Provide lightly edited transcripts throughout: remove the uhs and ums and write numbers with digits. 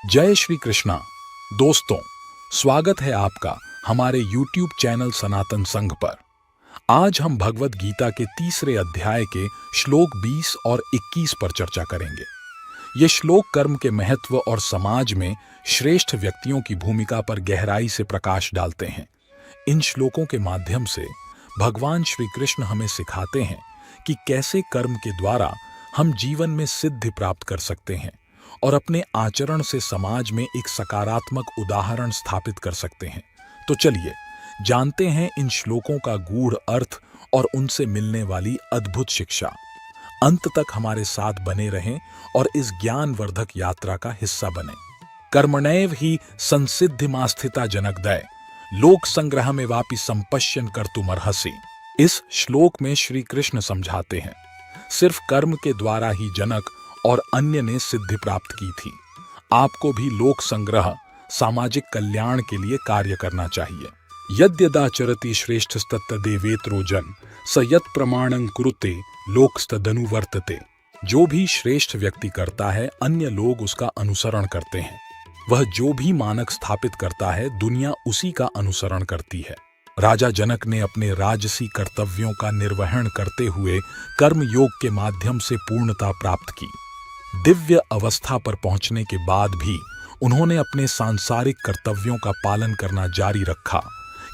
जय श्री कृष्णा। दोस्तों, स्वागत है आपका हमारे YouTube चैनल सनातन संघ पर। आज हम भगवत गीता के तीसरे अध्याय के श्लोक 20 और 21 पर चर्चा करेंगे। ये श्लोक कर्म के महत्व और समाज में श्रेष्ठ व्यक्तियों की भूमिका पर गहराई से प्रकाश डालते हैं। इन श्लोकों के माध्यम से भगवान श्री कृष्ण हमें सिखाते हैं कि कैसे कर्म के द्वारा हम जीवन में सिद्धि प्राप्त कर सकते हैं और अपने आचरण से समाज में एक सकारात्मक उदाहरण स्थापित कर सकते हैं। तो चलिए जानते हैं इन श्लोकों का गूढ़ अर्थ और उनसे मिलने वाली अद्भुत शिक्षा। अंत तक हमारे साथ बने रहें और इस ज्ञानवर्धक यात्रा का हिस्सा बने। कर्मणैव ही संसिद्धिमास्थिता जनकदय लोक संग्रह में वापि संपश्यन कर्तुमर्हसि। इस श्लोक में श्री कृष्ण समझाते हैं, सिर्फ कर्म के द्वारा ही जनक और अन्य ने सिद्धि प्राप्त की थी। आपको भी लोक संग्रह, सामाजिक कल्याण के लिए कार्य करना चाहिए। यद्यदाचरति श्रेष्ठस्तत्तदेवेत्रो जन स यत् प्रमाणं कुरुते लोकस्तदनुवर्तते। जो भी श्रेष्ठ व्यक्ति करता है, अन्य लोग उसका अनुसरण करते हैं। वह जो भी मानक स्थापित करता है, दुनिया उसी का अनुसरण करती है। राजा जनक ने अपने राजसी कर्तव्यों का निर्वहन करते हुए कर्म योग के माध्यम से पूर्णता प्राप्त की। दिव्य अवस्था पर पहुंचने के बाद भी उन्होंने अपने सांसारिक कर्तव्यों का पालन करना जारी रखा,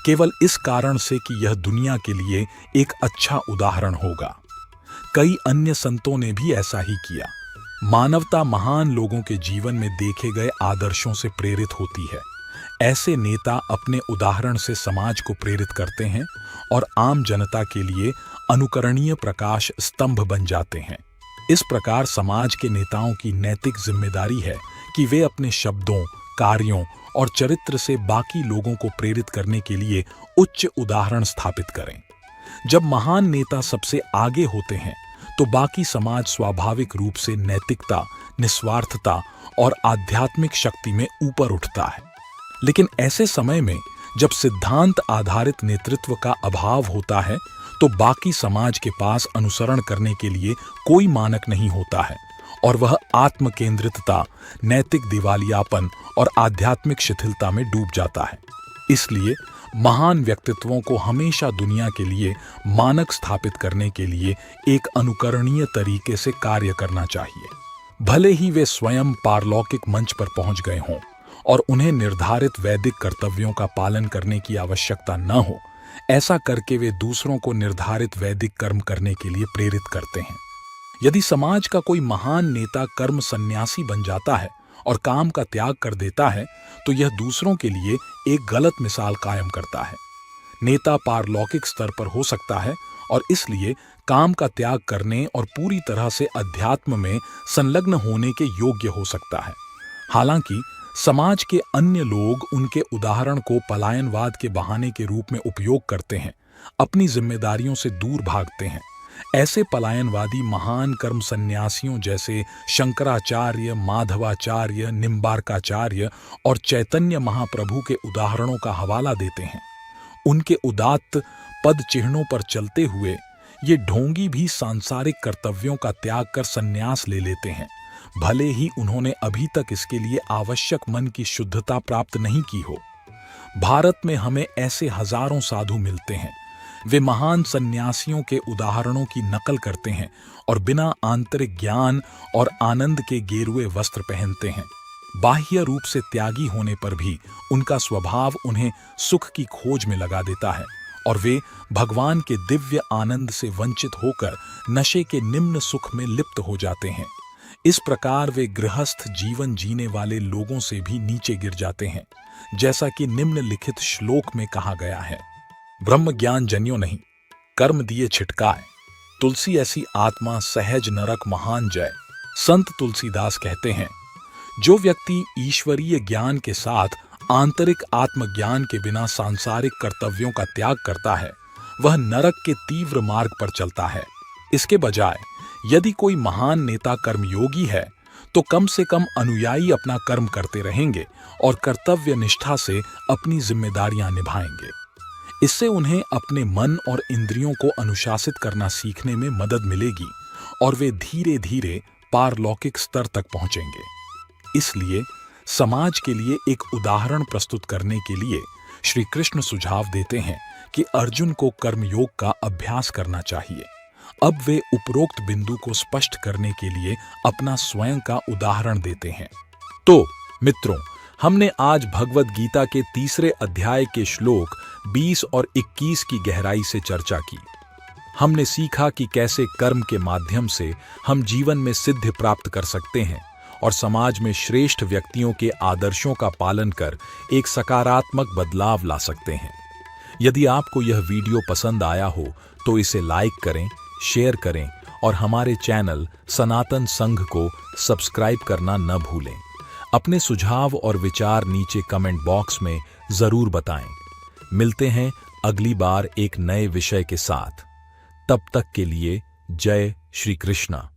केवल इस कारण से कि यह दुनिया के लिए एक अच्छा उदाहरण होगा। कई अन्य संतों ने भी ऐसा ही किया। मानवता महान लोगों के जीवन में देखे गए आदर्शों से प्रेरित होती है। ऐसे नेता अपने उदाहरण से समाज को प्रेरित करते हैं और आम जनता के लिए अनुकरणीय प्रकाश स्तंभ बन जाते हैं। इस प्रकार समाज के नेताओं की नैतिक जिम्मेदारी है कि वे अपने शब्दों, कार्यों और चरित्र से बाकी लोगों को प्रेरित करने के लिए उच्च उदाहरण स्थापित करें। जब महान नेता सबसे आगे होते हैं तो बाकी समाज स्वाभाविक रूप से नैतिकता, निस्वार्थता और आध्यात्मिक शक्ति में ऊपर उठता है। लेकिन ऐसे समय में जब सिद्धांत आधारित नेतृत्व का अभाव होता है तो बाकी समाज के पास अनुसरण करने के लिए कोई मानक नहीं होता है और वह आत्म केंद्रितता, नैतिक दिवालियापन और आध्यात्मिक शिथिलता में डूब जाता है। इसलिए महान व्यक्तित्वों को हमेशा दुनिया के लिए मानक स्थापित करने के लिए एक अनुकरणीय तरीके से कार्य करना चाहिए। भले ही वे स्वयं पारलौकिक मंच पर पहुंच गए हों और उन्हें निर्धारित वैदिक कर्तव्यों का पालन करने की आवश्यकता न हो, ऐसा करके वे दूसरों को निर्धारित वैदिक कर्म करने के लिए प्रेरित करते हैं। यदि समाज का कोई महान नेता कर्म सन्यासी बन जाता है और काम का त्याग कर देता है तो यह दूसरों के लिए एक गलत मिसाल कायम करता है। नेता पारलौकिक स्तर पर हो सकता है और इसलिए काम का त्याग करने और पूरी तरह से अध्यात्म में संलग्न होने के योग्य हो सकता है। हालांकि समाज के अन्य लोग उनके उदाहरण को पलायनवाद के बहाने के रूप में उपयोग करते हैं, अपनी जिम्मेदारियों से दूर भागते हैं। ऐसे पलायनवादी महान कर्म सन्यासियों जैसे शंकराचार्य, माधवाचार्य, निम्बार्काचार्य और चैतन्य महाप्रभु के उदाहरणों का हवाला देते हैं। उनके उदात्त पद चिन्हों पर चलते हुए ये ढोंगी भी सांसारिक कर्तव्यों का त्याग कर संन्यास ले लेते हैं, भले ही उन्होंने अभी तक इसके लिए आवश्यक मन की शुद्धता प्राप्त नहीं की हो। भारत में हमें ऐसे हजारों साधु मिलते हैं। वे महान सन्यासियों के उदाहरणों की नकल करते हैं और बिना आंतरिक ज्ञान और आनंद के गेरुए वस्त्र पहनते हैं। बाह्य रूप से त्यागी होने पर भी उनका स्वभाव उन्हें सुख की खोज में लगा देता है और वे भगवान के दिव्य आनंद से वंचित होकर नशे के निम्न सुख में लिप्त हो जाते हैं। इस प्रकार वे गृहस्थ जीवन जीने वाले लोगों से भी नीचे गिर जाते हैं, जैसा कि निम्नलिखित श्लोक में कहा गया है। ब्रह्म ज्ञान जन्यो नहीं, कर्म दिए छिटकाए, तुलसी ऐसी आत्मा सहज नरक महान जय। संत तुलसीदास कहते हैं, जो व्यक्ति ईश्वरीय ज्ञान के साथ आंतरिक आत्मज्ञान के बिना सांसारिक कर्तव्यों का त्याग करता है, वह नरक के तीव्र मार्ग पर चलता है। इसके बजाय यदि कोई महान नेता कर्मयोगी है तो कम से कम अनुयायी अपना कर्म करते रहेंगे और कर्तव्य निष्ठा से अपनी जिम्मेदारियां निभाएंगे। इससे उन्हें अपने मन और इंद्रियों को अनुशासित करना सीखने में मदद मिलेगी और वे धीरे धीरे पारलौकिक स्तर तक पहुंचेंगे। इसलिए समाज के लिए एक उदाहरण प्रस्तुत करने के लिए श्री कृष्ण सुझाव देते हैं कि अर्जुन को कर्मयोग का अभ्यास करना चाहिए। अब वे उपरोक्त बिंदु को स्पष्ट करने के लिए अपना स्वयं का उदाहरण देते हैं। तो मित्रों, हमने आज भगवद गीता के तीसरे अध्याय के श्लोक 20 और 21 की गहराई से चर्चा की। हमने सीखा कि कैसे कर्म के माध्यम से हम जीवन में सिद्धि प्राप्त कर सकते हैं और समाज में श्रेष्ठ व्यक्तियों के आदर्शों का पालन कर एक सकारात्मक बदलाव ला सकते हैं। यदि आपको यह वीडियो पसंद आया हो तो इसे लाइक करें, शेयर करें और हमारे चैनल सनातन संघ को सब्सक्राइब करना न भूलें। अपने सुझाव और विचार नीचे कमेंट बॉक्स में जरूर बताएं। मिलते हैं अगली बार एक नए विषय के साथ। तब तक के लिए जय श्री कृष्णा।